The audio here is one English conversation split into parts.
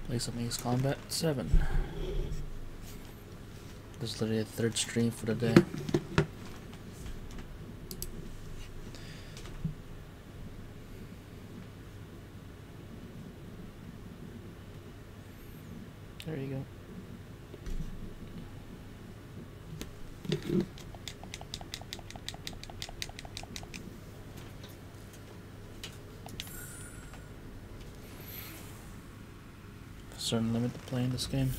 Play some Ace Combat 7. This is literally a third stream for the day. There you go. Certain limit to playing this game.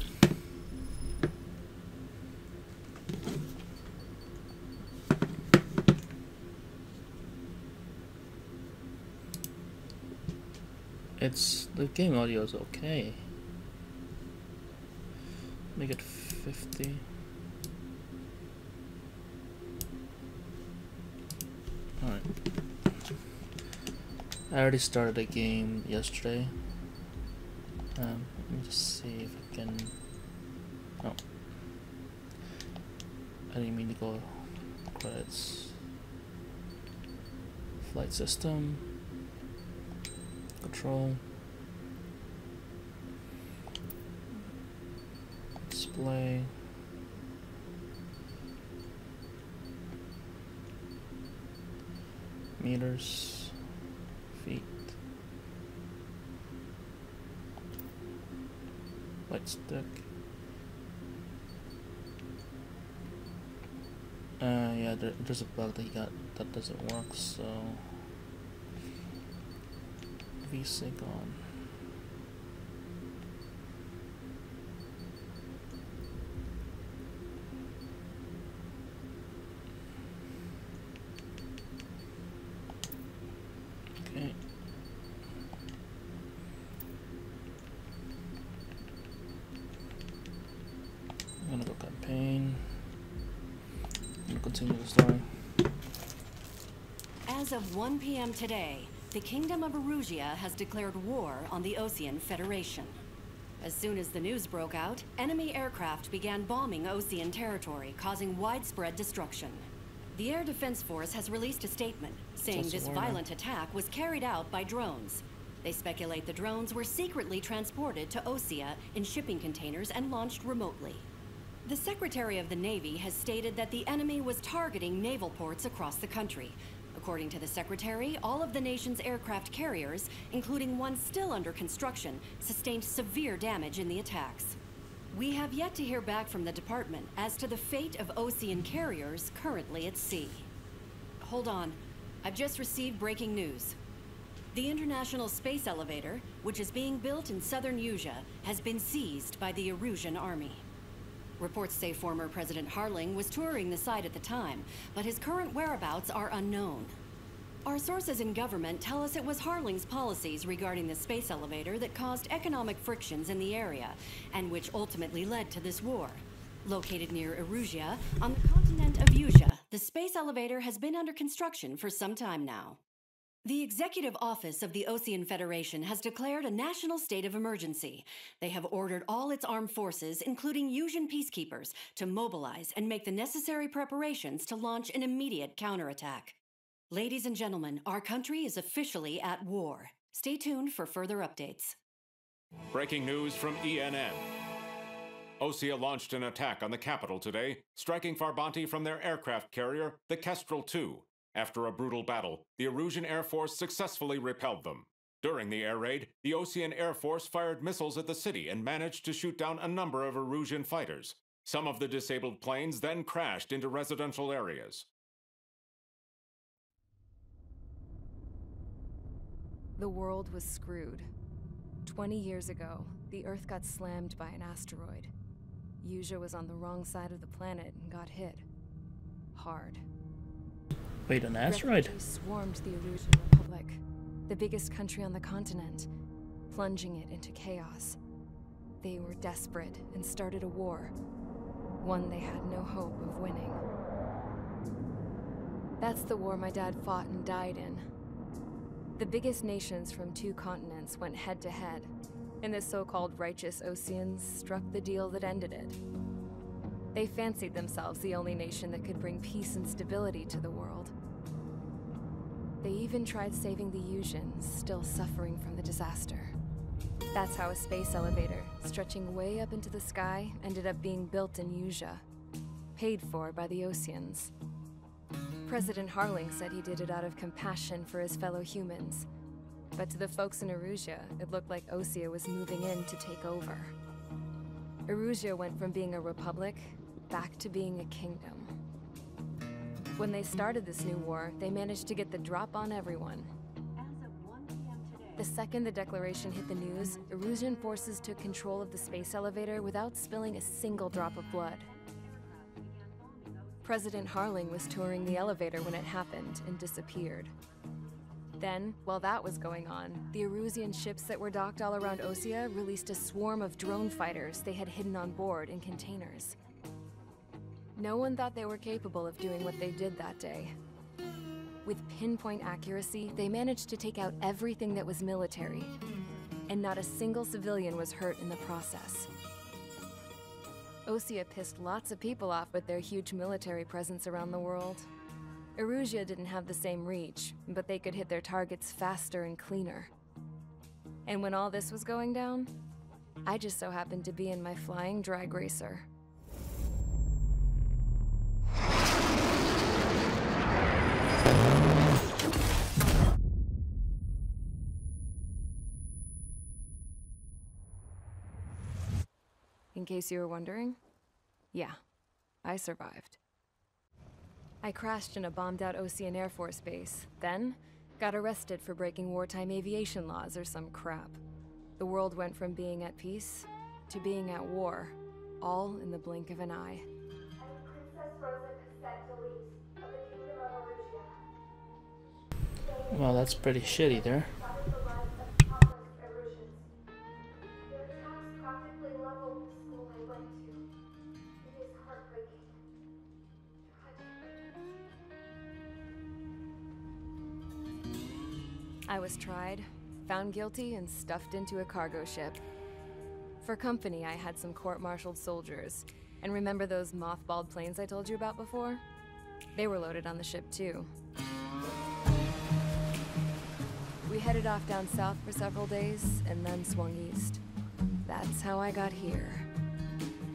The game audio is okay. Make it 50. Alright. I already started a game yesterday. Let me just see if I can. Oh, I didn't mean to go credits. Flight system, control, display, meters, feet. Light stick. Yeah, there's a bug that that doesn't work, so VSync on. Okay. I'm gonna go campaign. I'm gonna continue the story. As of 1 p.m. today, the Kingdom of Erusia has declared war on the Osean Federation. As soon as the news broke out, enemy aircraft began bombing Osean territory, causing widespread destruction. The Air Defense Force has released a statement saying this violent attack was carried out by drones. They speculate the drones were secretly transported to Osea in shipping containers and launched remotely. The Secretary of the Navy has stated that the enemy was targeting naval ports across the country. According to the Secretary, all of the nation's aircraft carriers, including one still under construction, sustained severe damage in the attacks. We have yet to hear back from the department as to the fate of Osean carriers currently at sea. Hold on, I've just received breaking news. The International Space Elevator, which is being built in southern Usea, has been seized by the Erusian army. Reports say former President Harling was touring the site at the time, but his current whereabouts are unknown. Our sources in government tell us it was Harling's policies regarding the space elevator that caused economic frictions in the area, and which ultimately led to this war. Located near Erusia, on the continent of Usea, the space elevator has been under construction for some time now. The Executive Office of the Osean Federation has declared a national state of emergency. They have ordered all its armed forces, including Usian peacekeepers, to mobilize and make the necessary preparations to launch an immediate counterattack. Ladies and gentlemen, our country is officially at war. Stay tuned for further updates. Breaking news from ENN. Osea launched an attack on the capital today, striking Farbanti from their aircraft carrier, the Kestrel II. After a brutal battle, the Erusian Air Force successfully repelled them. During the air raid, the Osean Air Force fired missiles at the city and managed to shoot down a number of Erusian fighters. Some of the disabled planes then crashed into residential areas. The world was screwed. 20 years ago, the Earth got slammed by an asteroid. Usea was on the wrong side of the planet and got hit. Hard. Wait, an asteroid? Refugees swarmed the Erusian Republic, the biggest country on the continent, plunging it into chaos. They were desperate and started a war, one they had no hope of winning. That's the war my dad fought and died in. The biggest nations from 2 continents went head-to-head, and the so-called righteous Oseans struck the deal that ended it. They fancied themselves the only nation that could bring peace and stability to the world. They even tried saving the Usians, still suffering from the disaster. That's how a space elevator, stretching way up into the sky, ended up being built in Usea, paid for by the Oseans. President Harling said he did it out of compassion for his fellow humans. But to the folks in Erusea, it looked like Osea was moving in to take over. Erusea went from being a republic back to being a kingdom. When they started this new war, they managed to get the drop on everyone. The second the declaration hit the news, Erusian forces took control of the space elevator without spilling a single drop of blood. President Harling was touring the elevator when it happened and disappeared. Then, while that was going on, the Erusian ships that were docked all around Osea released a swarm of drone fighters they had hidden on board in containers. No one thought they were capable of doing what they did that day. With pinpoint accuracy, they managed to take out everything that was military, and not a single civilian was hurt in the process. Osea pissed lots of people off with their huge military presence around the world. Erusea didn't have the same reach, but they could hit their targets faster and cleaner. And when all this was going down, I just so happened to be in my flying drag racer. In case you were wondering, yeah, I survived. I crashed in a bombed-out Osean Air Force base, then got arrested for breaking wartime aviation laws or some crap. The world went from being at peace to being at war, all in the blink of an eye. Well, that's pretty shitty there. I was tried, found guilty, and stuffed into a cargo ship. For company, I had some court-martialed soldiers. And remember those mothballed planes I told you about before? They were loaded on the ship too. We headed off down south for several days, and then swung east. That's how I got here.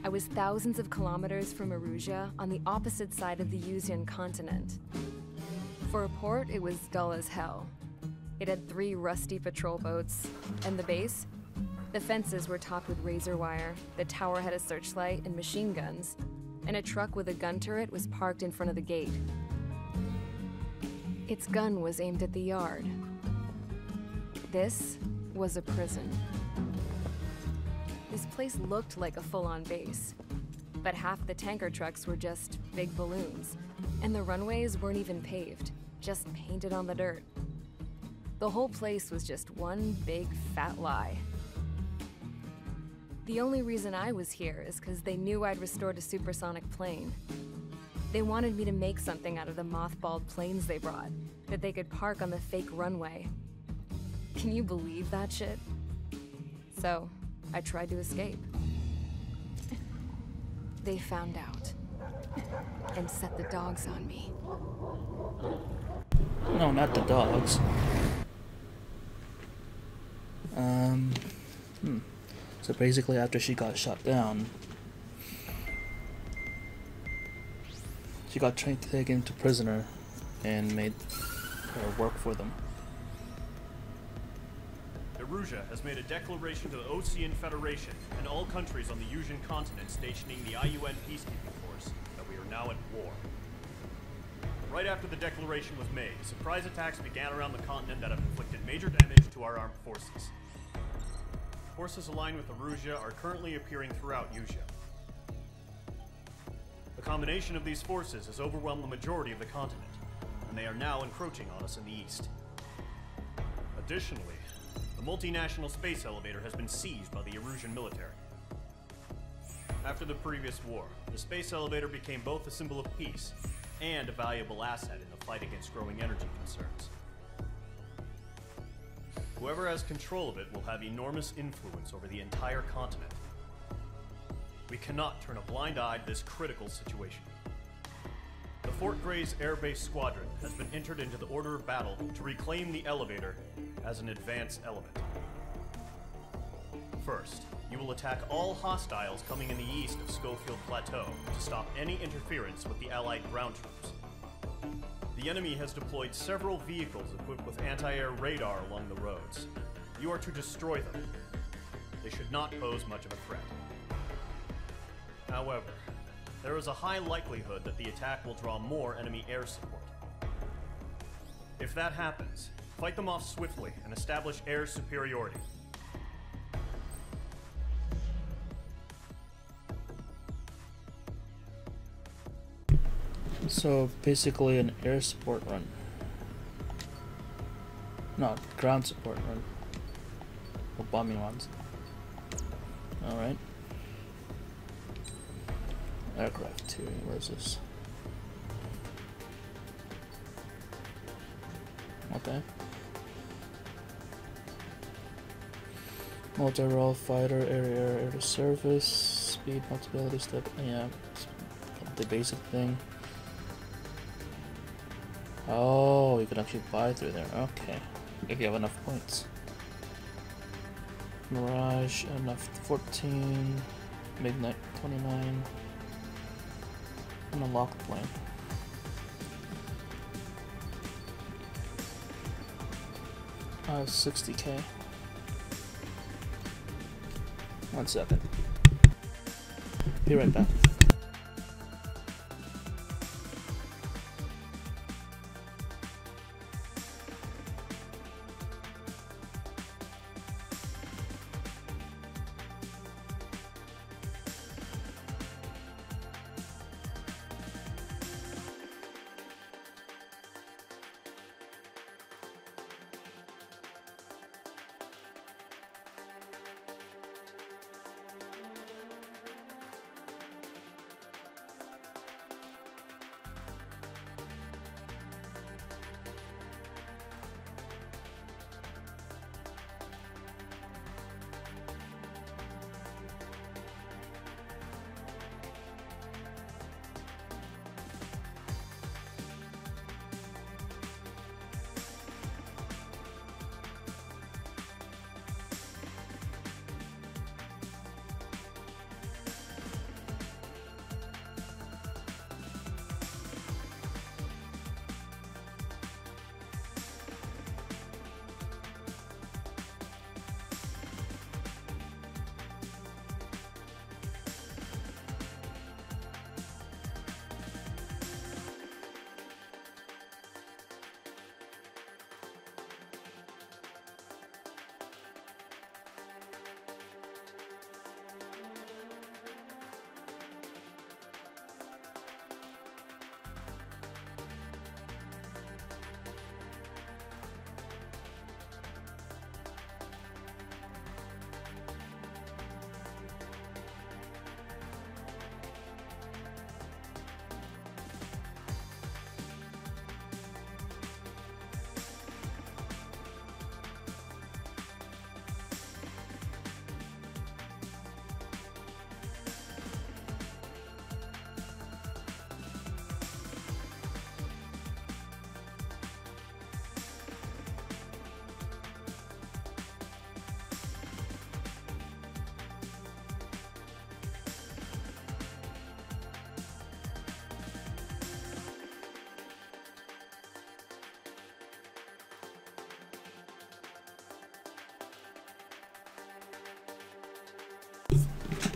I was thousands of kilometers from Erusea, on the opposite side of the Usean continent. For a port, it was dull as hell. It had 3 rusty patrol boats, and the base? The fences were topped with razor wire, the tower had a searchlight and machine guns, and a truck with a gun turret was parked in front of the gate. Its gun was aimed at the yard. This was a prison. This place looked like a full-on base, but half the tanker trucks were just big balloons, and the runways weren't even paved, just painted on the dirt. The whole place was just one big fat lie. The only reason I was here is because they knew I'd restored a supersonic plane. They wanted me to make something out of the mothballed planes they brought, that they could park on the fake runway. Can you believe that shit? So, I tried to escape. They found out, and set the dogs on me. No, not the dogs. So basically after she got shot down, she got taken to prisoner and made her work for them. Erusea has made a declaration to the Osean Federation and all countries on the Usean continent stationing the IUN peacekeeping force that we are now at war. Right after the declaration was made, surprise attacks began around the continent that have inflicted major damage to our armed forces. Forces aligned with Erusea are currently appearing throughout Usea. The combination of these forces has overwhelmed the majority of the continent, and they are now encroaching on us in the east. Additionally, the multinational space elevator has been seized by the Erusian military. After the previous war, the space elevator became both a symbol of peace and a valuable asset in the fight against growing energy concerns. Whoever has control of it will have enormous influence over the entire continent. We cannot turn a blind eye to this critical situation. The Fort Gray's Air Base Squadron has been entered into the order of battle to reclaim the elevator as an advance element. First, you will attack all hostiles coming in the east of Schofield Plateau to stop any interference with the Allied ground troops. The enemy has deployed several vehicles equipped with anti-air radar along the roads. You are to destroy them. They should not pose much of a threat. However, there is a high likelihood that the attack will draw more enemy air support. If that happens, fight them off swiftly and establish air superiority. So basically an air support run. Not ground support run. Or bombing runs. Alright. Aircraft 2, where's this? Okay. Multi-role fighter, air to surface, speed, multibility, step, yeah, the basic thing. Oh, you can actually buy through there. Okay, if you have enough points. Mirage, enough 14. Midnight 29. And a locked plane. I have 60k. 1 second. Be right back.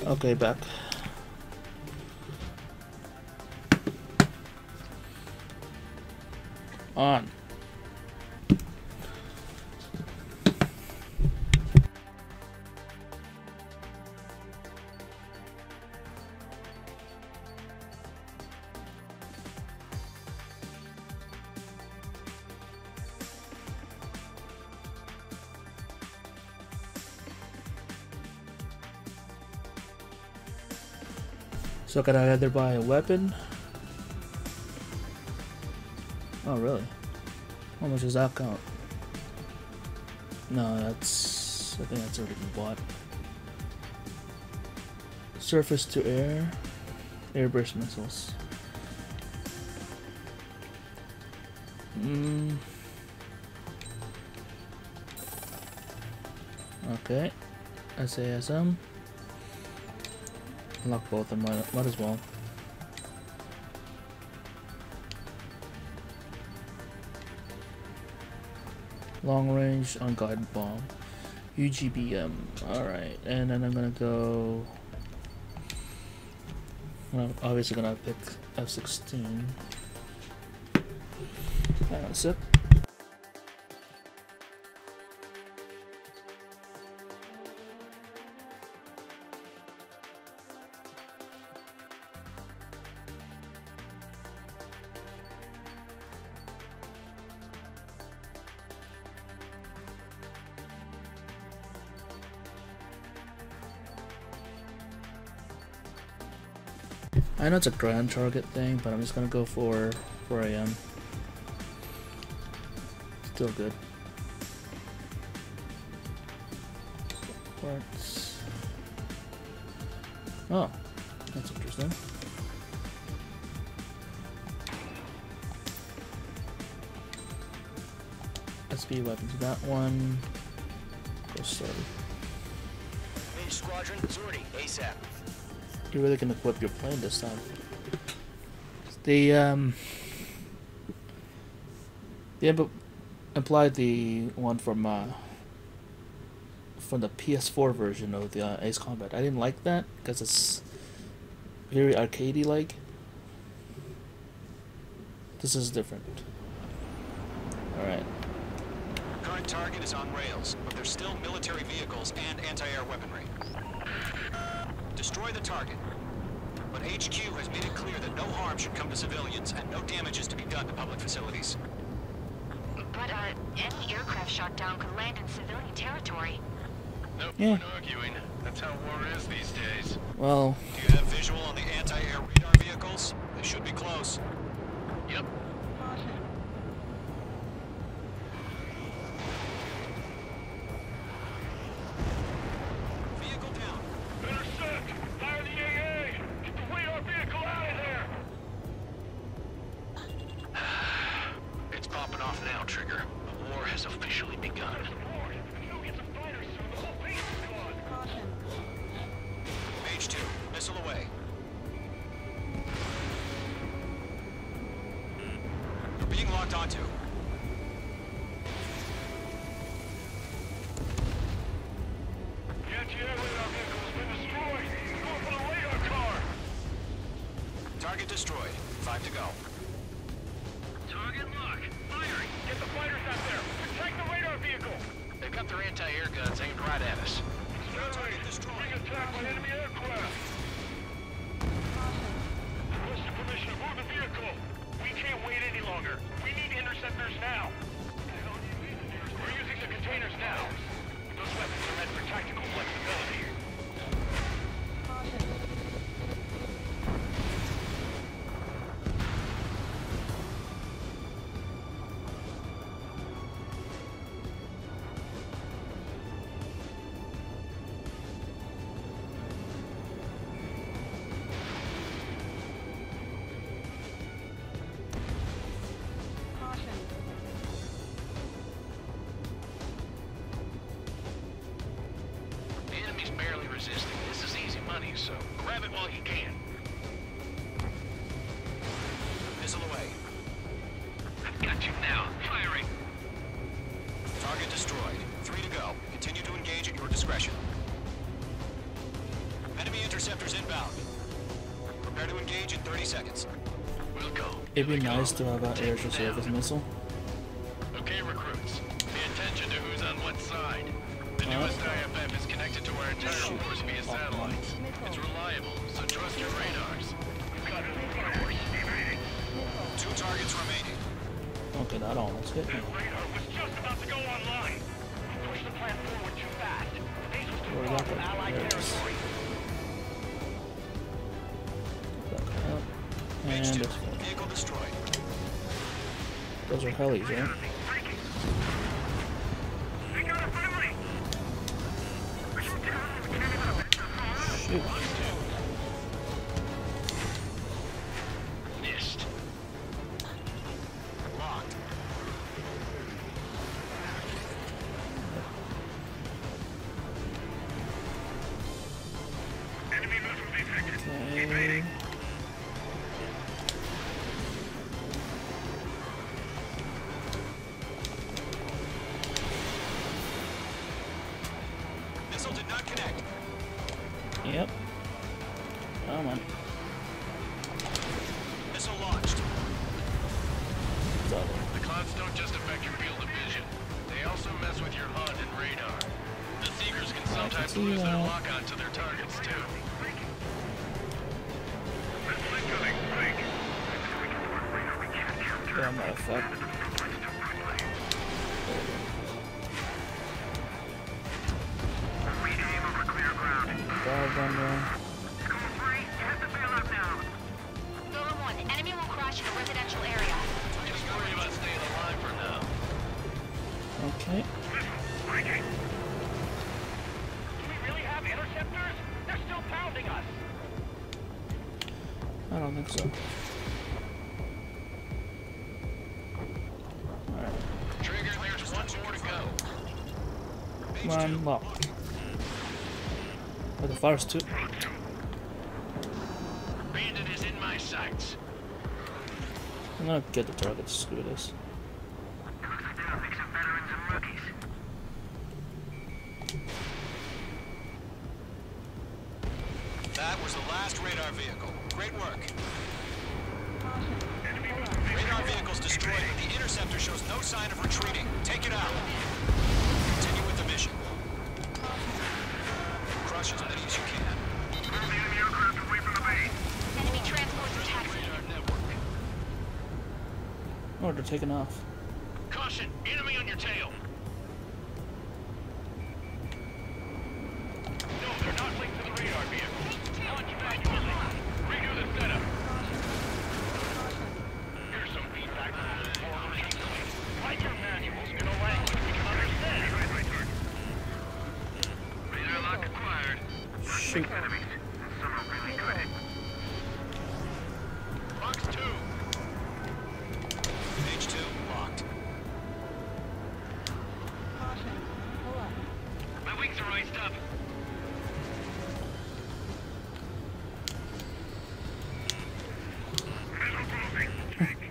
Okay, back. On. So can I either buy a weapon? Oh really? How much does that count? No, I think that's already been bought. Surface to air, airburst missiles. Okay. SASM. Unlock both of them, might as well. Long range unguided bomb. UGBM. Alright, and then I'm gonna go. I'm obviously gonna pick F-16. Hang on a sec. I know it's a ground target thing, but I'm just gonna go for 4 AM. Still good. Parts. Oh, that's interesting. SB weapons, that one. Go slow. Main squadron, sortie, ASAP. You really can equip your plane this time. They applied the one from the PS4 version of the Ace Combat. I didn't like that because it's very arcadey like. This is different. Alright. Current target is on rails, but there's still military vehicles and anti-air weaponry. Destroy the target. But HQ has made it clear that no harm should come to civilians and no damage is to be done to public facilities. But, any aircraft shot down could land in civilian territory. No Yeah. point arguing. That's how war is these days. Well, Do you have visual on the anti-air radar vehicles? They should be close. Yep. Vehicle down. Intercept! Fire the AA! Get the radar vehicle out of there! It's popping off now, Trigger. The war has officially begun. Support! If you don't get some fighters soon, the whole base is gone! Mage 2, missile away. You're being locked onto. The anti-air radar vehicle has been destroyed! Go for the radar car! Target destroyed. 5 to go. Target lock! Firing! Get the fighters out there! Protect the radar vehicle! They've got their anti-air guns aimed right at us. Target destroyed! Being attacked by enemy aircraft! Requesting permission to move the vehicle! We can't wait any longer! We need interceptors now! We're using the containers now! Those weapons are meant for tactical flexibility. The enemy's barely resisting. This is easy money, so grab it while you can. Missile away. I've got you now. Firing! Target destroyed. 3 to go. Continue to engage at your discretion. Enemy interceptors inbound. Prepare to engage in 30 seconds. We'll go. it'd be nice to have an air to surface missile. Okay, recruits. Pay attention to who's on what side. The newest IFF is connected to our entire force via satellites. It's reliable, so trust your radars. Got it. Fireworks. 2 targets remaining. Okay, that almost hit me. Radar was just about to go online. We pushed the plan forward too fast. The base was too Where far about from that? Allied There it is. territory. Back up. And Mage 2. this one. Vehicle destroyed. Those are helis, right? Breaking. We got a friendly. Shoot. Missed. Locked. Yep. Come on. Missile launched. Double. The clouds don't just affect your field of vision. They also mess with your HUD and radar. The Seekers can sometimes see lose their that. lock-on to their targets, too. Yeah, motherfucker. Dog on there. Golem 1, enemy will crash in a residential area. Just worry about staying alive for now. Okay. Do we really have interceptors? They're still pounding us. I don't think so. Alright. Trigger, there's one more to go. Come on, lock. Oh, the fire's too. Bandit is in my sights. I'm gonna get the target. Screw this. That was the last radar vehicle. Great work. Radar vehicle's destroyed, but the interceptor shows no sign of retreating. Take it out. Continue with the mission. Crush as many as you can. Enemy transports attacking. Radar network. Oh, they're taking off. Caution! Enemy on your tail! No, they're not linked to the radar vehicle. Launch manually. Redo the setup. Here's some feedback from the former machine. Write your manuals in a language we can understand. Radar lock acquired. Shoot. Box 2. Page 2, locked. My wings are iced up.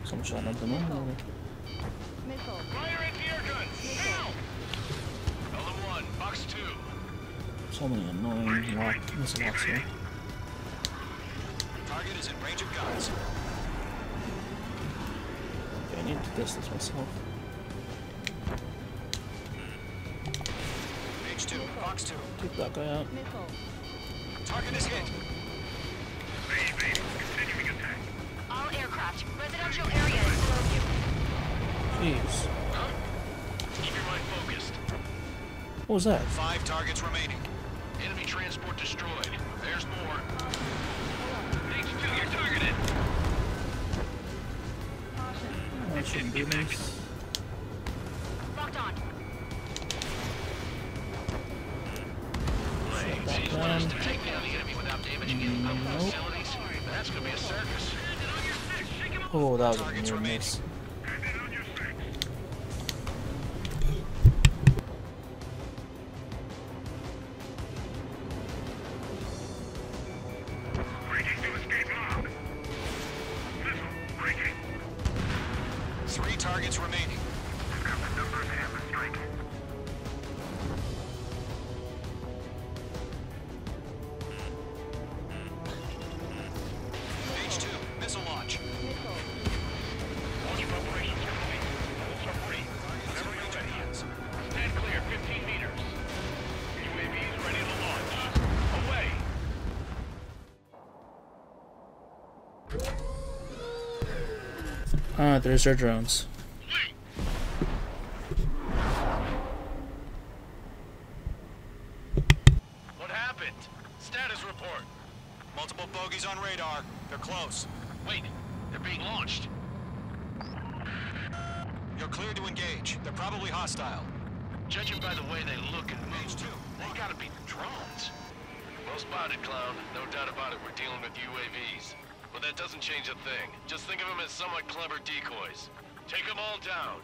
Some shot at the moon. Fire into your guns. Now! Golem 1, box 2. So many annoying missile locks here. Target is in range of guns. Okay, I need to distance myself. Page 2, box 2. Take that guy out. Target is hit. All aircraft, residential area is below you. Jeez. Huh? Keep your mind focused. What was that? 5 targets remaining. Enemy transport destroyed. There's more. Page 2, you're targeted. That shouldn't be nice. Locked on. Shut that down. To take down the enemy without damaging any of the Nope. facilities. That's gonna be a circus. Oh, that was a Targets near remaining. miss. Three targets remaining. Page 2, missile launch. Launch preparations complete. Bolts are free. Whenever you're ready. Stand clear, 15 meters. UAVs ready to launch. Away! Ah, there's our drones. What happened? Status report. Multiple bogies on radar. They're close. Wait, they're being launched. You're cleared to engage. They're probably hostile. Judging by the way they look and move, they gotta be drones. Well spotted, clown. No doubt about it, we're dealing with UAVs. But that doesn't change a thing. Just think of them as somewhat clever decoys. Take them all down.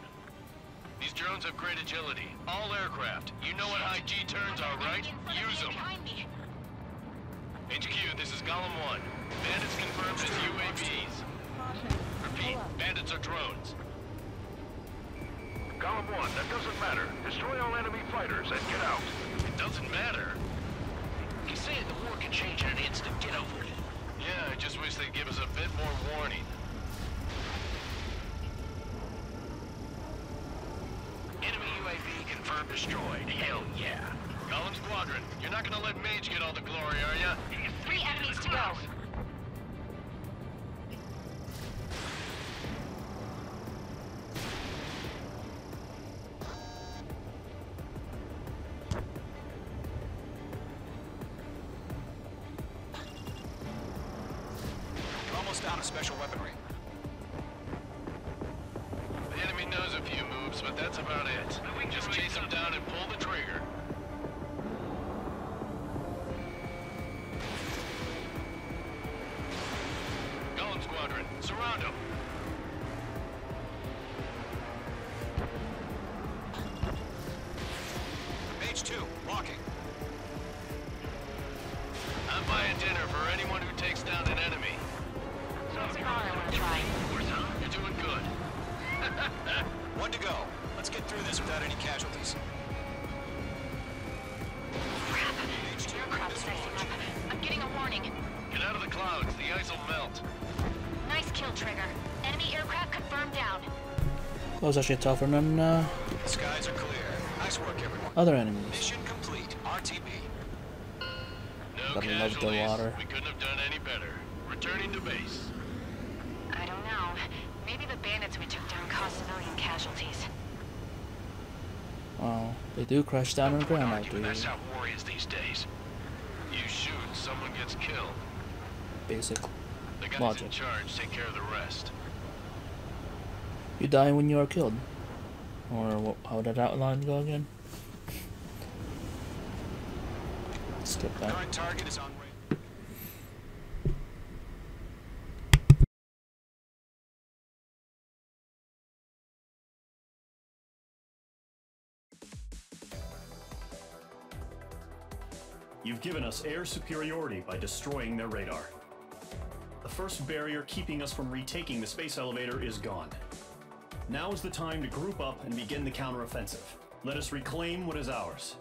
These drones have great agility. All aircraft. You know what high G turns are, right? Use them. Behind me. HQ, this is Golem 1. Bandits confirmed as UAVs. Repeat, bandits are drones. Golem 1, that doesn't matter. Destroy all enemy fighters and get out. It doesn't matter. He's saying the war can can change in an instant. Get over it. Yeah, I just wish they'd give us a bit more warning. Enemy UAV confirmed destroyed. Hell yeah. Golem Squadron, you're not gonna let Mage get all the glory, are ya? 3 enemies to go. You're almost out of special weaponry. The enemy knows a few moves, but that's about it. Just chase them down and pull the trigger. Golem Squadron, surround them. Mage 2, walking. I'm buying dinner for anyone who takes down an enemy. There's a car I want to try. You're doing good. One to go. Let's get through this without any casualties. Crap. Aircraft's facing up. I'm getting a warning. Get out of the clouds. The ice will melt. Nice kill, Trigger. Enemy aircraft confirmed down. That was actually tougher than Skies are clear. Nice work, everyone. other enemies. Mission complete. RTB. No Gotta love the casualties. water. We couldn't have done any better. Returning to base. I don't know. Maybe the bandits we took down caused civilian casualties. Well, they do crash down on the ground, I do. That's how war is these days. You shoot, someone gets killed. Basic The guys logic. in charge take care of the rest. You die when you are killed. Or how did that outline go again? Skip that. Current target is on way. You've given us air superiority by destroying their radar. The first barrier keeping us from retaking the space elevator is gone. Now is the time to group up and begin the counteroffensive. Let us reclaim what is ours.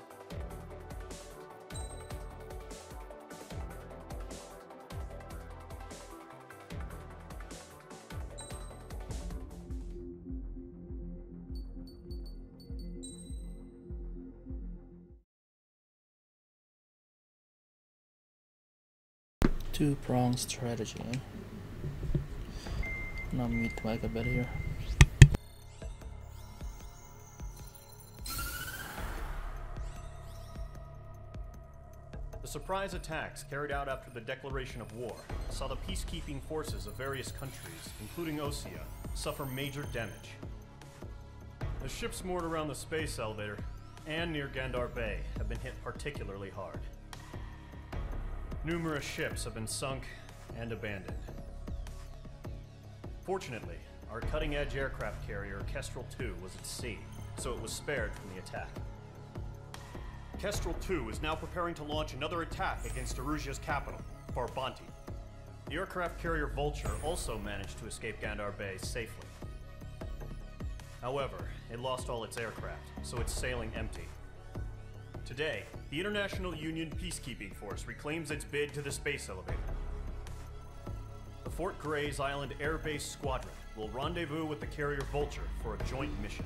Two-pronged strategy. Now mute the mic a bit here. The surprise attacks carried out after the declaration of war saw the peacekeeping forces of various countries, including Osea, suffer major damage. The ships moored around the space elevator and near Gandar Bay have been hit particularly hard. Numerous ships have been sunk and abandoned. Fortunately, our cutting-edge aircraft carrier, Kestrel 2, was at sea, so it was spared from the attack. Kestrel 2 is now preparing to launch another attack against Erusia's capital, Farbanti. The aircraft carrier Vulture also managed to escape Gandar Bay safely. However, it lost all its aircraft, so it's sailing empty. Today, the International Union Peacekeeping Force reclaims its bid to the space elevator. The Fort Gray's Island Air Base Squadron will rendezvous with the carrier Vulture for a joint mission.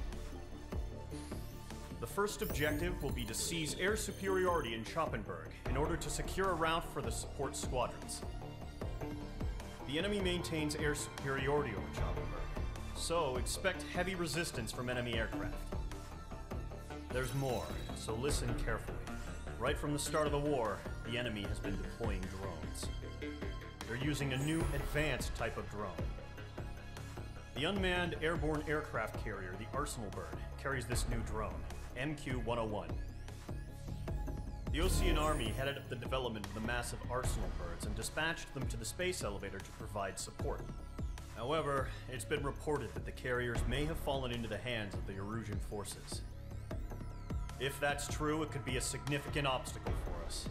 The first objective will be to seize air superiority in Schoppenberg in order to secure a route for the support squadrons. The enemy maintains air superiority over Schoppenberg, so expect heavy resistance from enemy aircraft. There's more, so listen carefully. Right from the start of the war, the enemy has been deploying drones. They're using a new advanced type of drone. The unmanned airborne aircraft carrier, the Arsenal Bird, carries this new drone, MQ-101. The Osean Army headed up the development of the massive Arsenal Birds and dispatched them to the space elevator to provide support. However, it's been reported that the carriers may have fallen into the hands of the Erusian forces. If that's true, it could be a significant obstacle for us.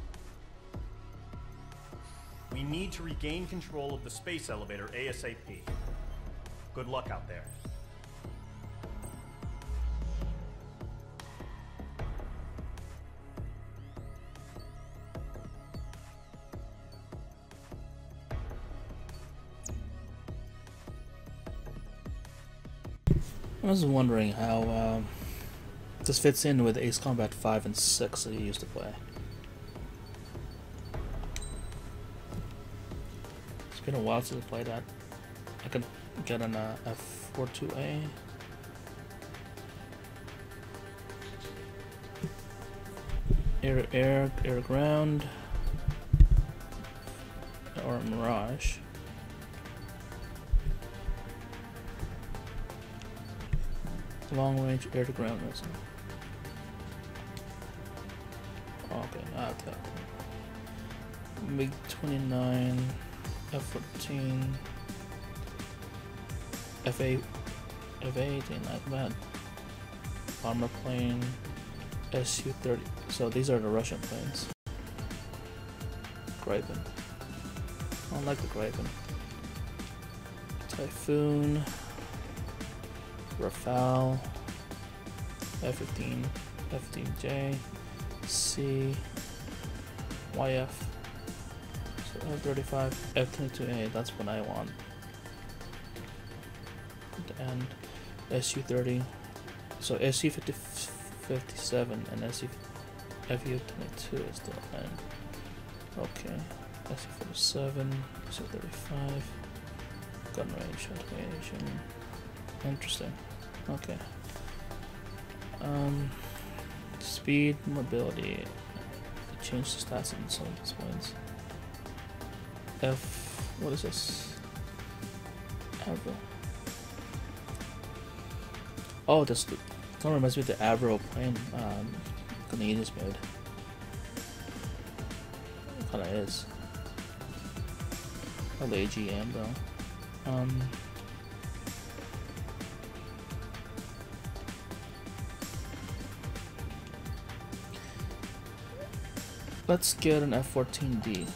We need to regain control of the space elevator ASAP. Good luck out there. I was wondering how this fits in with Ace Combat 5 and 6 that you used to play. It's been a while since I played that. I could get an F42A. Air, ground, or Mirage. Long range air to ground missile. Okay, not that. MiG-29, F-14, F-8, F-18, not bad. Armor plane, Su-30. So these are the Russian planes. Gripen. I don't like the Gripen. Typhoon. Rafale. F-15. F-15J. C. YF. So F-35. F-22A. That's what I want. And Su-30. So Su-57 and Fu-22 is the end. Okay. Su-47. Su-35. Gun range automation. Interesting. Okay. Speed, mobility. Change the stats in some of these points. What is this? Avro. Oh, this kind of reminds me of the Avro plane. Canadian mode. It kinda is. Or the AGM though. Let's get an F-14D.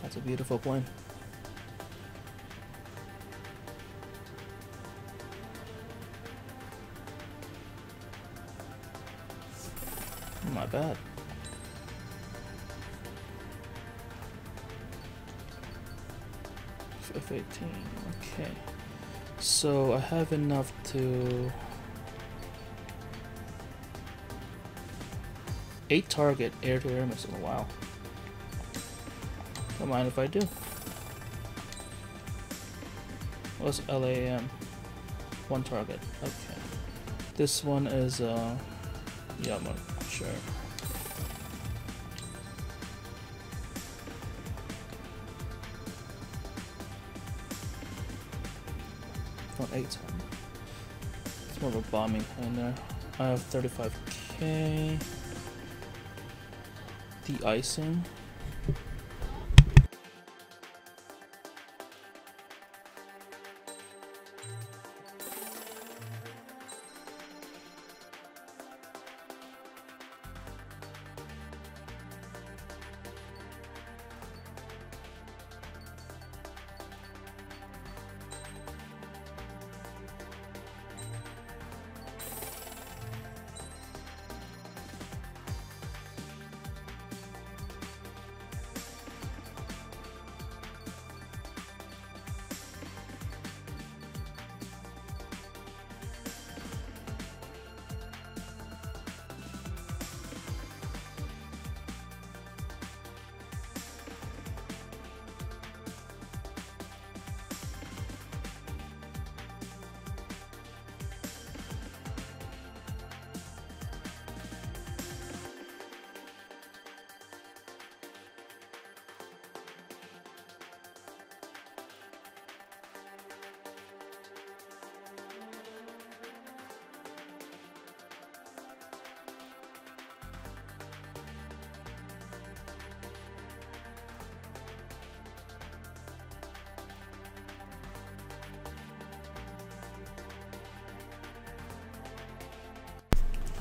That's a beautiful plane. Not bad. F-18, okay. So I have enough to 8 target air-to-air missile. Wow. Don't mind if I do. What's LAM? 1 target. Okay. This one is yeah, I'm not sure. Not 8 ton. It's more of a bombing plane there. I have 35k. De-icing.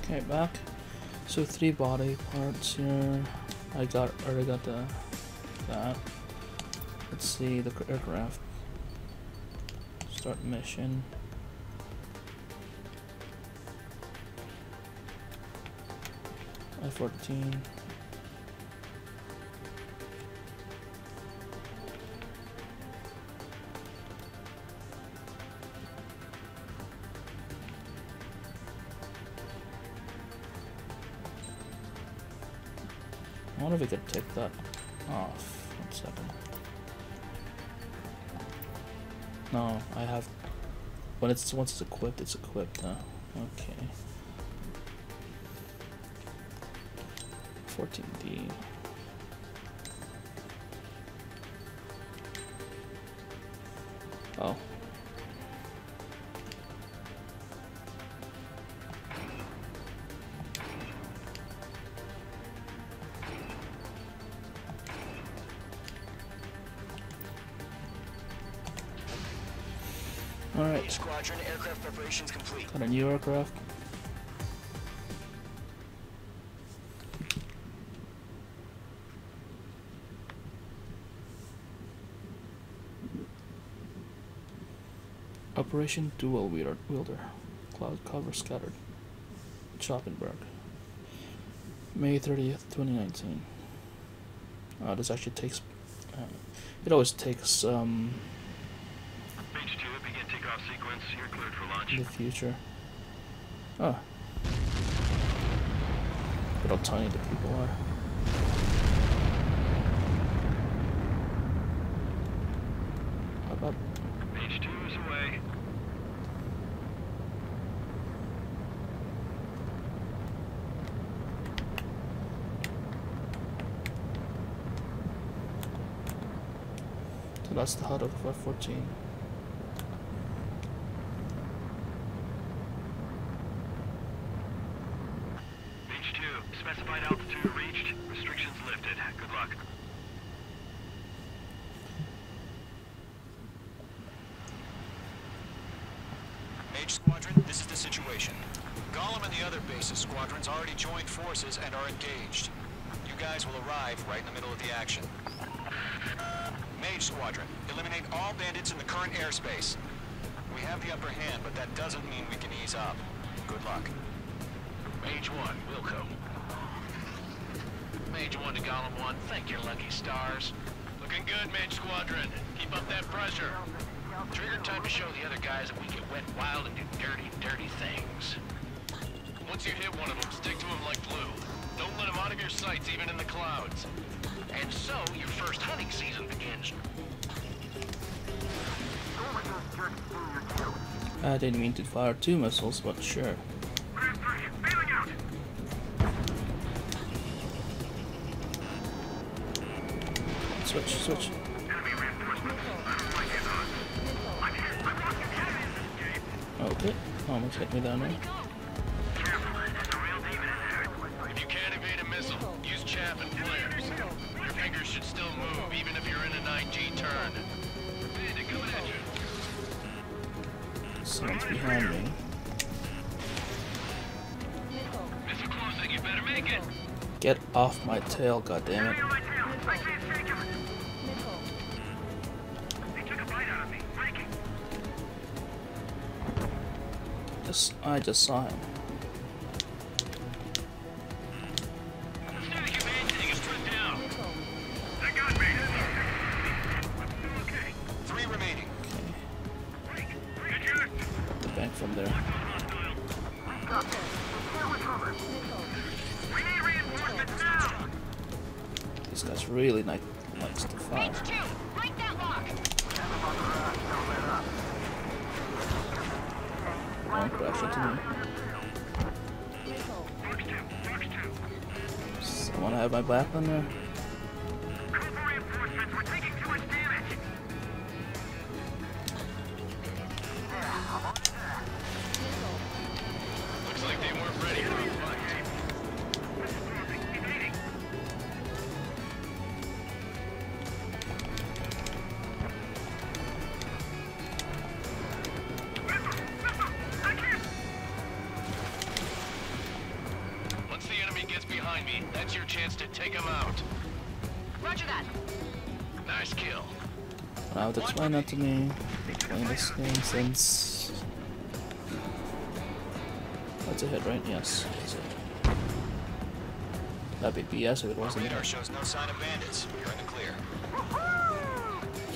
Okay, back. So 3 body parts here. I already got that. Let's see the aircraft. Start mission. F-14. I wonder if we could take that off. 1 second. No, I have. When it's once it's equipped, it's equipped. Okay. 14D. Oh. Alright. Squadron aircraft preparations complete. Got a new aircraft. Operation Dual Wielder. Cloud cover scattered. Schoppenberg. May 30th, 2019. This actually takes. It always takes. H2, begin takeoff sequence. You're cleared for launch. In the future. Oh. Look how tiny the people are. How about? H2 is away. So that's the HUD of F-14. H2, specified altitude reached. Restrictions lifted. Good luck. Mage Squadron, this is the situation. Gollum and the other bases squadrons already joined forces and are engaged. You guys will arrive right in the middle of the action. Mage Squadron, eliminate all bandits in the current airspace. We have the upper hand, but that doesn't mean we can ease up. Good luck. Mage 1, Wilco. Mage 1 to Gollum 1, thank your lucky stars. Looking good, Mage Squadron. Keep up that pressure. Trigger time to show the other guys that we get wet wild and do dirty, dirty things. Once you hit one of them, stick to him like glue. Don't let him out of your sights, even in the clouds. And so, your first hunting season begins. I didn't mean to fire 2 missiles, but sure. Switch. Okay, almost hit me down there. If you can't evade a missile, use chaff and flares. Your fingers should still move, even if you're in a 9G turn. Bandit coming at you. Someone's behind me. Missile closing, you better make it. Get off my tail, goddammit. I just saw him. Three remaining. Bank from there. This guy's really likes to fire. Don't crash into me. Someone have my back on there? Looks like they weren't ready for a fight. Once the enemy gets behind me, that's your chance to take him out. Roger that. Nice kill. Wow, explain that to me. Been playing this game since. That's a hit, right? Yes. That's it. That'd be BS if it wasn't. Radar shows no sign of bandits. You're in the clear.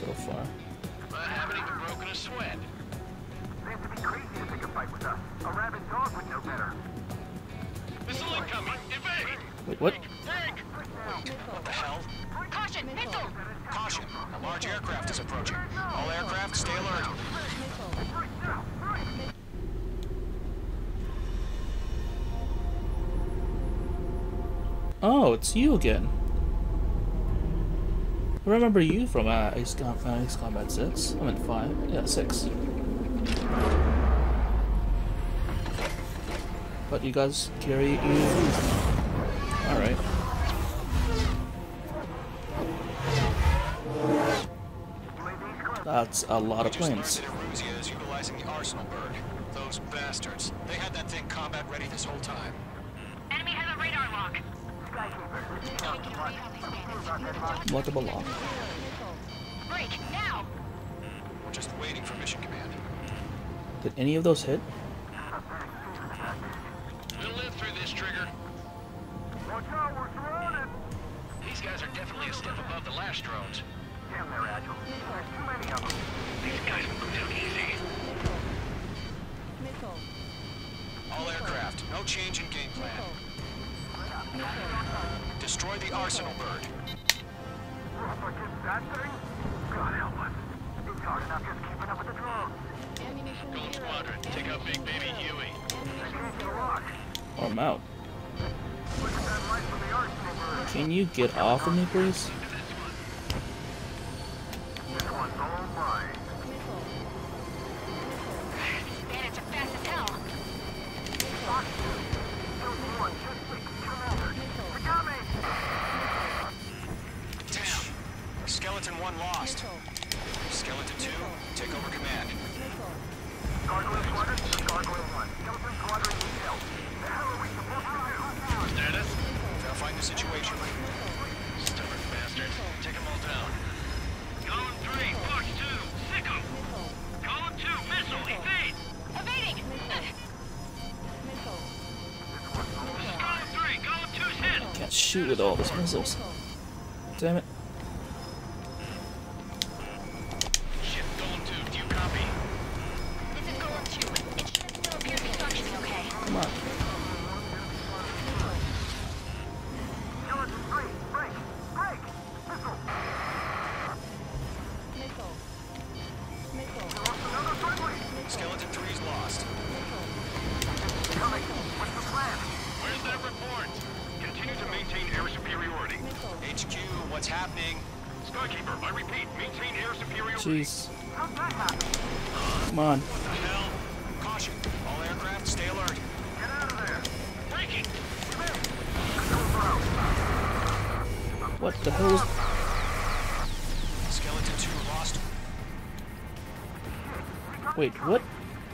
So far. I haven't even broken a sweat. They have to be crazy to pick a fight with us. A rabid dog would know better. Missile incoming! Evade! Wait, what? Tank! What the hell? Caution, missile! Caution! A large aircraft is approaching. All aircraft, stay alert. Oh, it's you again. I remember you from Ace Combat 6. I meant 5. Yeah, 6. But you guys carry UAVs now. Alright. That's a lot of planes. Eruzia is utilizing the Arsenal bird. Those bastards. They had that thing combat ready this whole time. Enemy has a radar lock. Multiple lock. Break, now! We're just waiting for mission command. Did any of those hit? We'll live through this, Trigger. Watch out, we're surrounded! These guys are definitely a step above the last drones. Damn, they're agile. There's too many of them. These guys will go down easy. All aircraft, no change in game plan. Destroy the Arsenal bird. But just that thing? God help us. It's hard enough just keeping up with the drones. Gold Squadron, take out Big Baby Huey. They can't get a lock. Oh, I'm out. Look at that light from the Arsenal bird. Can you get off of me, please? This one's all mine. Bandits are fast as hell. Damn! Skeleton 1 lost. Skeleton 2, take over command. Gargoyle Squadron, this is Gargoyle 1. Skeleton Squadron needs help. The hell are we supposed to do? Status? Verifying the situation. Stubborn bastards. Take them all down. Column 3, Fox 2, sick 'em. Column 2, missile, evade. Evading! This is Column 3, Column 2's hit. Can't shoot with all these missiles. Damn it. Shit, Golem 2, do you copy? This is Golem 2. Instruments still appear to be functioning okay. Come on. Skeleton 3, break, break. Missile. Lost another friendly. Skeleton 3's lost. Coming. What's the plan? Where's that report? Continue to maintain air superiority. HQ, what's happening? Skykeeper, I repeat, maintain air superiority. Jeez. How'd that happen? Come on. What the hell? Caution, all aircraft, stay alert. Get out of there. Breaking! What the hell is... Skeleton 2 lost. Wait, what?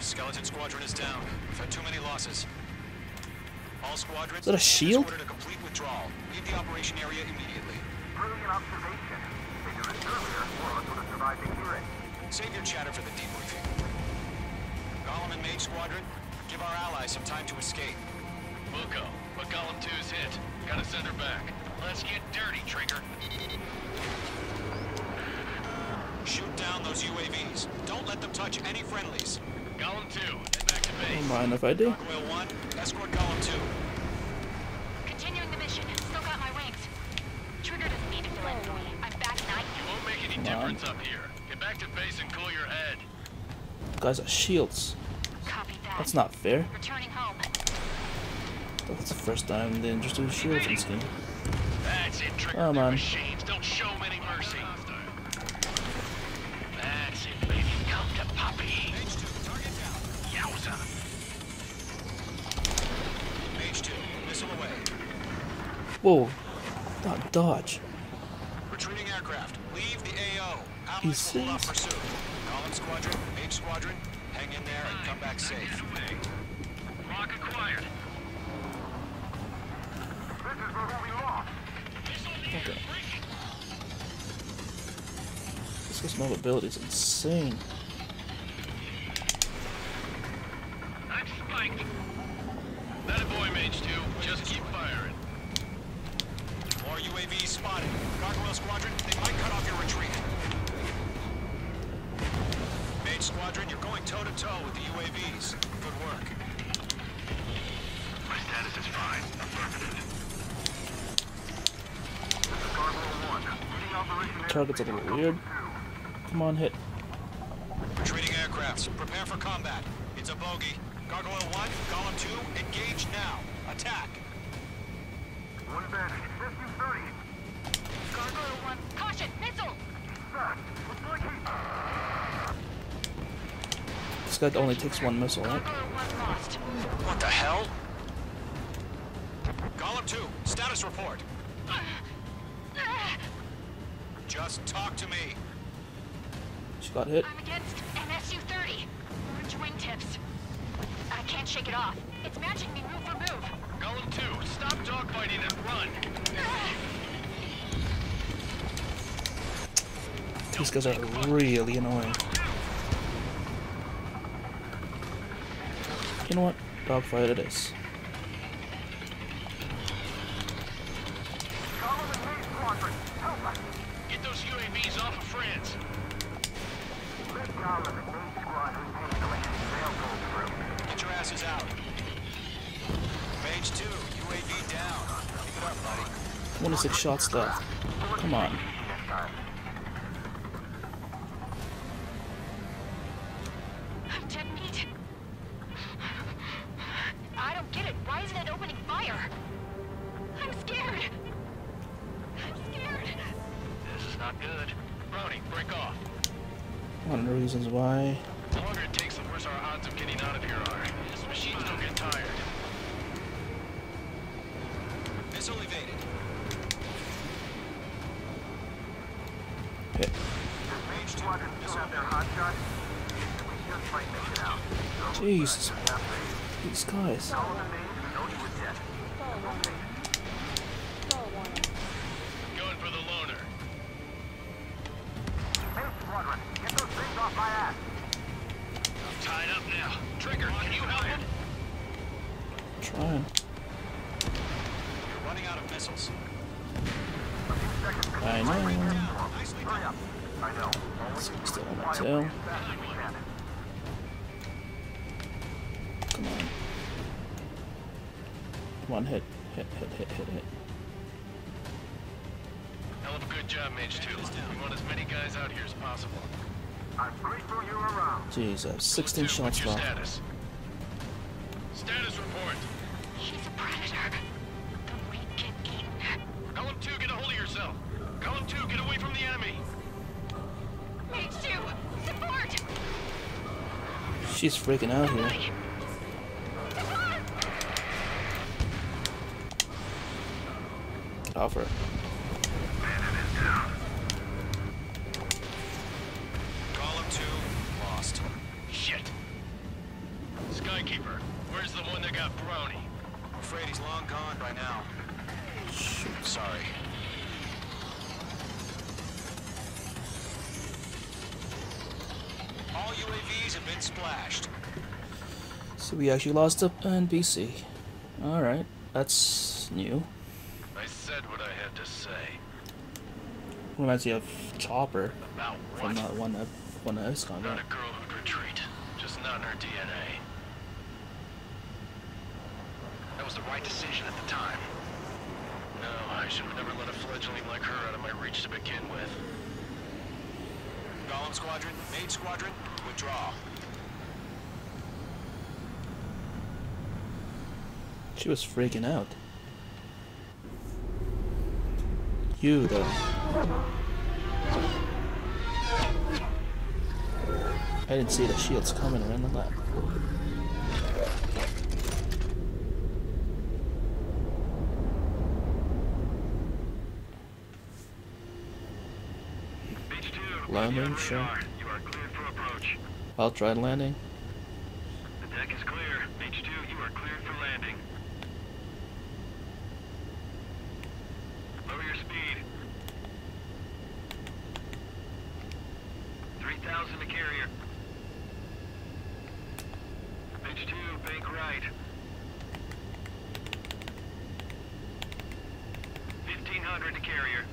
Skeleton Squadron is down. We've had too many losses. All squadrons... Is that a shield? ...ordered a complete withdrawal. Leave the operation area immediately. Brilliant observation. They knew this earlier, more of us would have survived to hear it. Save your chatter for the debriefing. Golem and Mage Squadron, give our allies some time to escape. We'll go, but Golem 2's hit. Gotta send her back. Let's get dirty, Trigger. Shoot down those UAVs. Don't let them touch any friendlies. Golem 2, head back to base. Don't mind if I do. Gargoyle 1, escort Golem 2. Continuing the mission. Still got my wings. Trigger doesn't need to fill in for me. I'm back 9. You won't make any difference up here. Get back to base and cool your head. Guys are shields. Copy that. That's not fair. Returning home. That's the first time they introduced shields in this game. That's it, Trigger. Oh, They're man. machines. Don't show them any mercy. That's it, baby. Come to Poppy. Mage 2, target down. Yowza. Mage 2, missile away. Whoa. Not dodge. Retreating aircraft. Leave the AO. You Allies will hold off serious? pursuit. Column Squadron, Mage Squadron, hang in there and come back safe. Lock acquired. This is where we lost. Okay. This guy's mobility is insane. I'm spiked. That a boy, Mage 2. Just keep firing. More UAVs spotted. Gargoyle Squadron, they might cut off your retreat. Mage Squadron, you're going toe-to-toe with the UAVs. Good work. My status is fine. Affirmative. target's a little weird. Come on, hit. Retreating aircrafts, prepare for combat. It's a bogey. Gargoyle 1, Golem 2, engage now. Attack. One advantage. SU-30. Gargoyle 1, caution, missile! This guy only takes one missile, right? Gargoyle 1 lost. What the hell? Golem 2, status report. Just talk to me. She got hit. I'm against an SU-30. Orange wingtips. I can't shake it off. It's matching me move for move. Golem 2, stop dogfighting and run. These guys are really annoying. You know what? Dogfight it is. Get those UAVs off of France. Get your asses out. Mage 2, UAV down. Keep it up, buddy. 26 shots left. Come on. I'm dead meat. I don't get it. Why isn't it opening fire? I'm scared. I'm scared. This is not good. Brownie, break off. One of the reasons why. The longer it takes, the worse our odds of getting out of here are. These machines don't get tired. Missile evaded. Hit. Mage 2, missile there. Jesus. These guys. Going for the loner. I'm tied up now. Trigger, can you help him? Trying. You're running out of missiles. I know. Nicely done. Still on my tail. Come on. Come on, hit. Hit. Hell of a good job, Mage 2. We want as many guys out here as possible. I'm grateful you're around. Jesus, 16 What's shots your left. status? Status report. He's a predator. The weak get eaten. Column 2, get a hold of yourself. Column 2, get away from the enemy. Mage 2, support! She's freaking out here. Support! Get off her. Column 2, lost. Shit. Skykeeper, where's the one that got Brownie? I'm afraid he's long gone by now. Shoot. Sorry. All UAVs have been splashed. So we actually lost up NBC. Alright, that's new. I said what I had to say. Reminds me of Chopper About from what? that one XCOM. Not a girl who'd retreat. Just not in her DNA. That was the right decision at the time. No, I should have never let a fledgling like her out of my reach to begin with. Golem Squadron, Mage Squadron, withdraw. She was freaking out. You though. I didn't see the shields coming around the lab. Mage 2, Landing, sure. you are cleared for approach. I'll try landing. The deck is clear. Mage 2, you are cleared for landing. Lower your speed. 3,000 to carrier. Mage 2, bank right. 1,500 to carrier.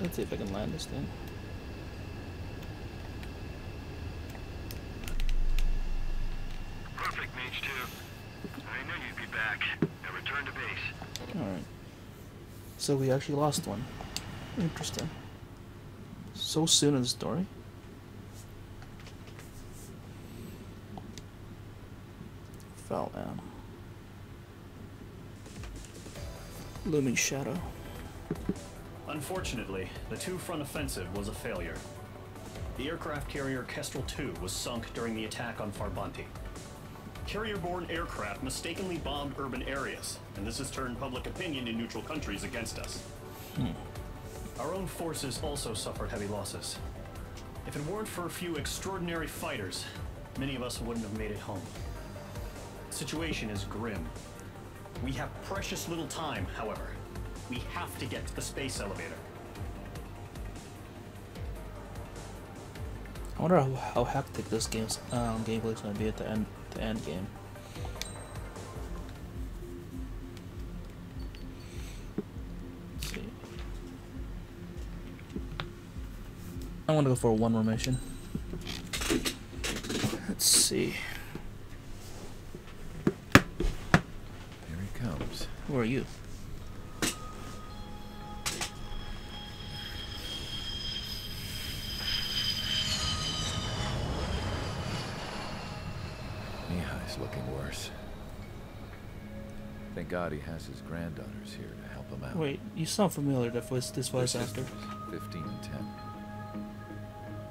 Let's see if I can land this thing. So we actually lost one. Interesting. So soon in the story. Fell down. Looming shadow. Unfortunately, the two-front offensive was a failure. The aircraft carrier Kestrel II was sunk during the attack on Farbanti. Carrier-borne aircraft mistakenly bombed urban areas, and this has turned public opinion in neutral countries against us. Our own forces also suffered heavy losses. If it weren't for a few extraordinary fighters, many of us wouldn't have made it home. The situation is grim. We have precious little time, however. We have to get to the space elevator. I wonder how hectic this gameplay is going to be at the end game. Let's see. I want to go for one more mission. Let's see. Here he comes. Who are you? Mihai's looking worse. Thank God he has his granddaughters here to help him out. Wait, you sound familiar. This voice actor. 15 and 10.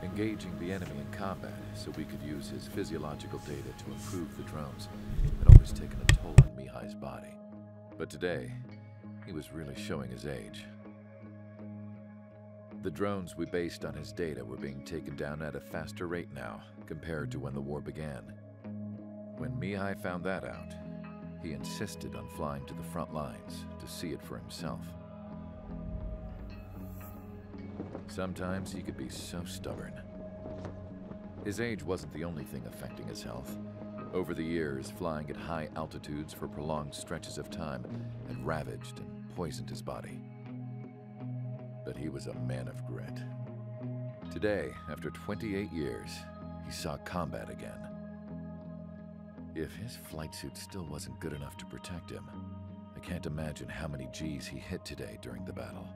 Engaging the enemy in combat so we could use his physiological data to improve the drones had always taken a toll on Mihai's body. But today, he was really showing his age. The drones we based on his data were being taken down at a faster rate now compared to when the war began. When Mihai found that out, he insisted on flying to the front lines to see it for himself. Sometimes he could be so stubborn. His age wasn't the only thing affecting his health. Over the years, flying at high altitudes for prolonged stretches of time had ravaged and poisoned his body. But he was a man of grit. Today, after 28 years, he saw combat again. If his flight suit still wasn't good enough to protect him, I can't imagine how many G's he hit today during the battle.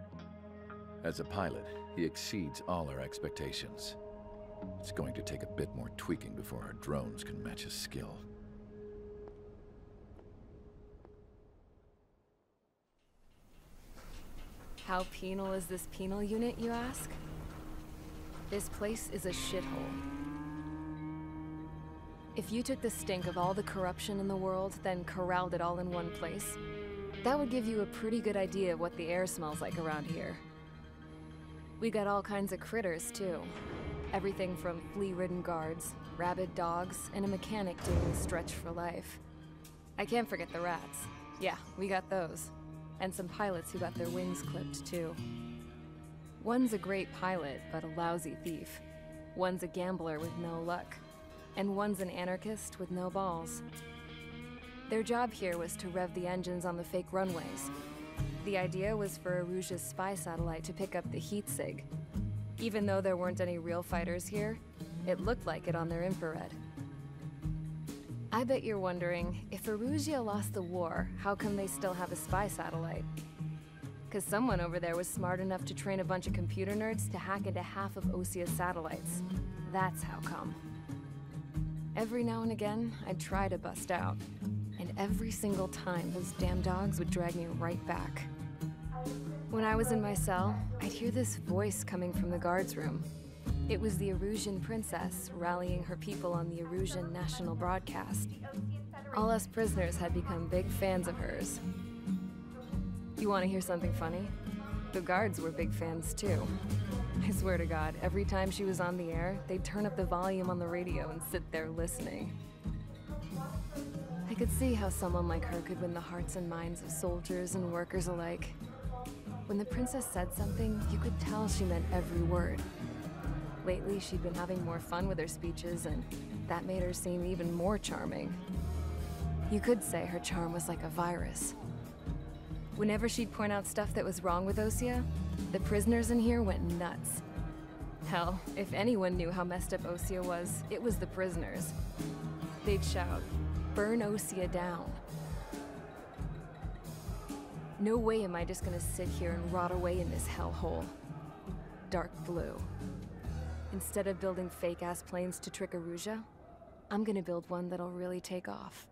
As a pilot, he exceeds all our expectations. It's going to take a bit more tweaking before our drones can match his skill. How penal is this penal unit, you ask? This place is a shithole. If you took the stink of all the corruption in the world, then corralled it all in one place, that would give you a pretty good idea of what the air smells like around here. We got all kinds of critters, too. Everything from flea-ridden guards, rabid dogs, and a mechanic doing a stretch for life. I can't forget the rats. Yeah, we got those. And some pilots who got their wings clipped, too. One's a great pilot, but a lousy thief. One's a gambler with no luck. And one's an anarchist with no balls. Their job here was to rev the engines on the fake runways. The idea was for Erusia's spy satellite to pick up the heat sig. Even though there weren't any real fighters here, it looked like it on their infrared. I bet you're wondering, if Erusia lost the war, how come they still have a spy satellite? Because someone over there was smart enough to train a bunch of computer nerds to hack into half of Osia's satellites. That's how come. Every now and again, I'd try to bust out. And every single time, those damn dogs would drag me right back. When I was in my cell, I'd hear this voice coming from the guards room. It was the Erusian princess rallying her people on the Erusian national broadcast. All us prisoners had become big fans of hers. You want to hear something funny? The guards were big fans too. I swear to God, every time she was on the air, they'd turn up the volume on the radio and sit there listening. I could see how someone like her could win the hearts and minds of soldiers and workers alike. When the princess said something, you could tell she meant every word. Lately, she'd been having more fun with her speeches, and that made her seem even more charming. You could say her charm was like a virus. Whenever she'd point out stuff that was wrong with Osia, the prisoners in here went nuts. Hell, if anyone knew how messed up Osia was, it was the prisoners. They'd shout, "Burn Osia down." No way am I just gonna sit here and rot away in this hellhole. Dark blue. Instead of building fake-ass planes to trick Erusea, I'm gonna build one that'll really take off.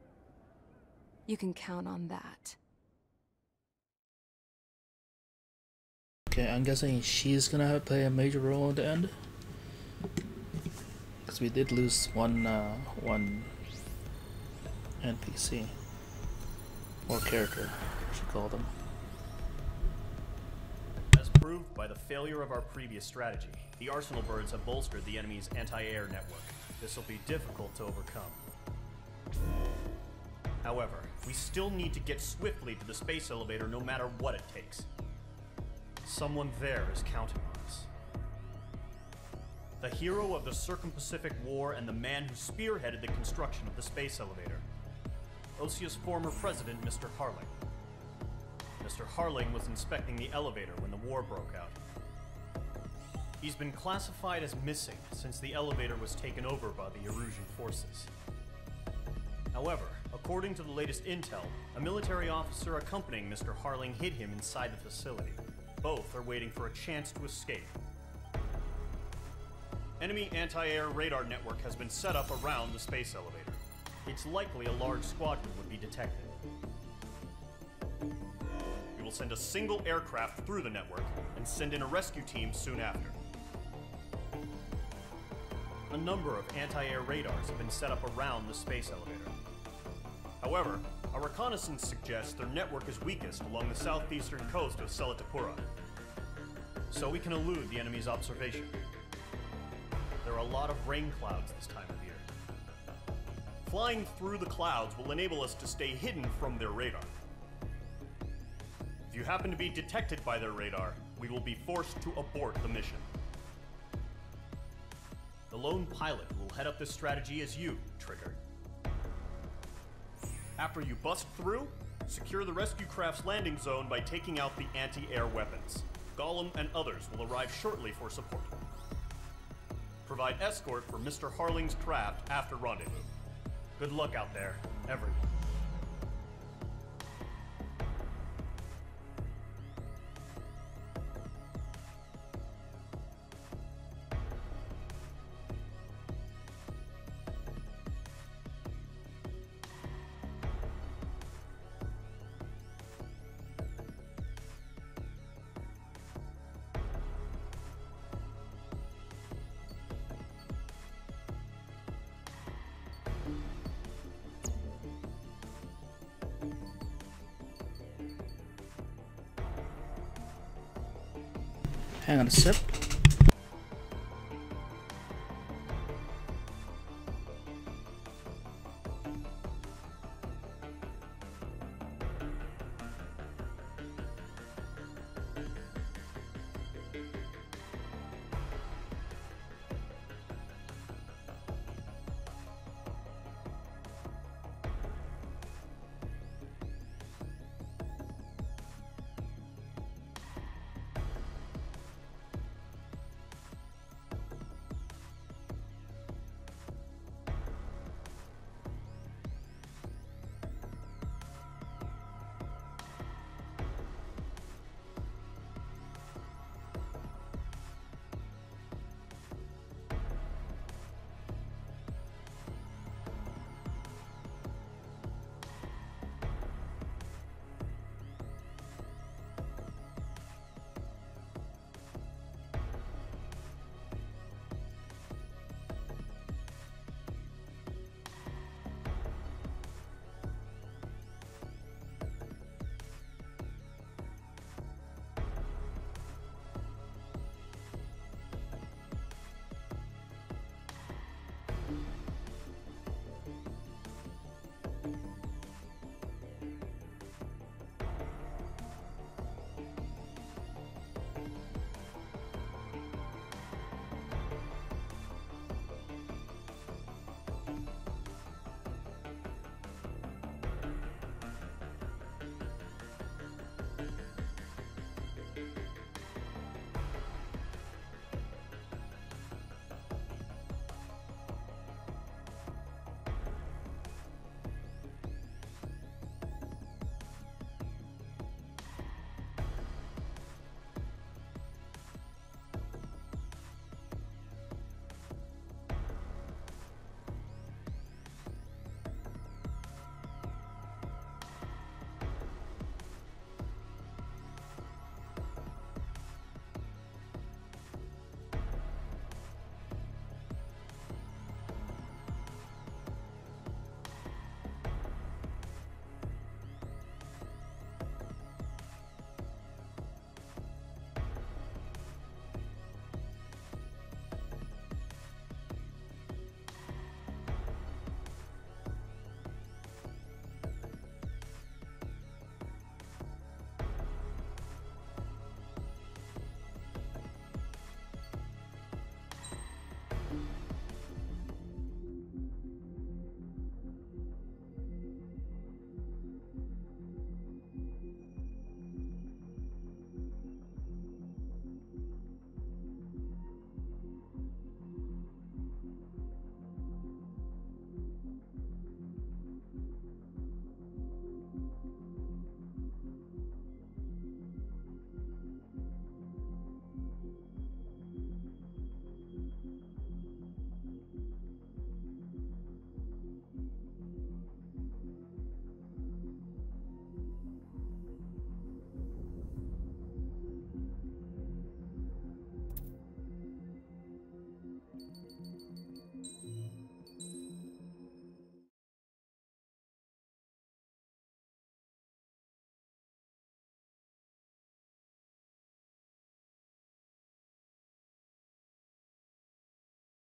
You can count on that. Okay, I'm guessing she's gonna have to play a major role at the end. Because we did lose one NPC. Or character, I should call them. As proved by the failure of our previous strategy, the Arsenal birds have bolstered the enemy's anti-air network. This will be difficult to overcome. However, we still need to get swiftly to the space elevator no matter what it takes. Someone there is counting on us. The hero of the Circum-Pacific War and the man who spearheaded the construction of the space elevator. Osea's former president, Mr. Harling. Mr. Harling was inspecting the elevator when the war broke out. He's been classified as missing since the elevator was taken over by the Erusian forces. However, according to the latest intel, a military officer accompanying Mr. Harling hid him inside the facility. Both are waiting for a chance to escape. Enemy anti-air radar network has been set up around the space elevator. It's likely a large squadron would be detected. We will send a single aircraft through the network and send in a rescue team soon after. A number of anti-air radars have been set up around the space elevator. However, our reconnaissance suggests their network is weakest along the southeastern coast of Selatapura, so we can elude the enemy's observation. There are a lot of rain clouds this time of year. Flying through the clouds will enable us to stay hidden from their radar. If you happen to be detected by their radar, we will be forced to abort the mission. The lone pilot will head up this strategy as you, Trigger. After you bust through, secure the rescue craft's landing zone by taking out the anti-air weapons. Gollum and others will arrive shortly for support. Provide escort for Mr. Harling's craft after rendezvous. Good luck out there, everyone. Hang on a sip.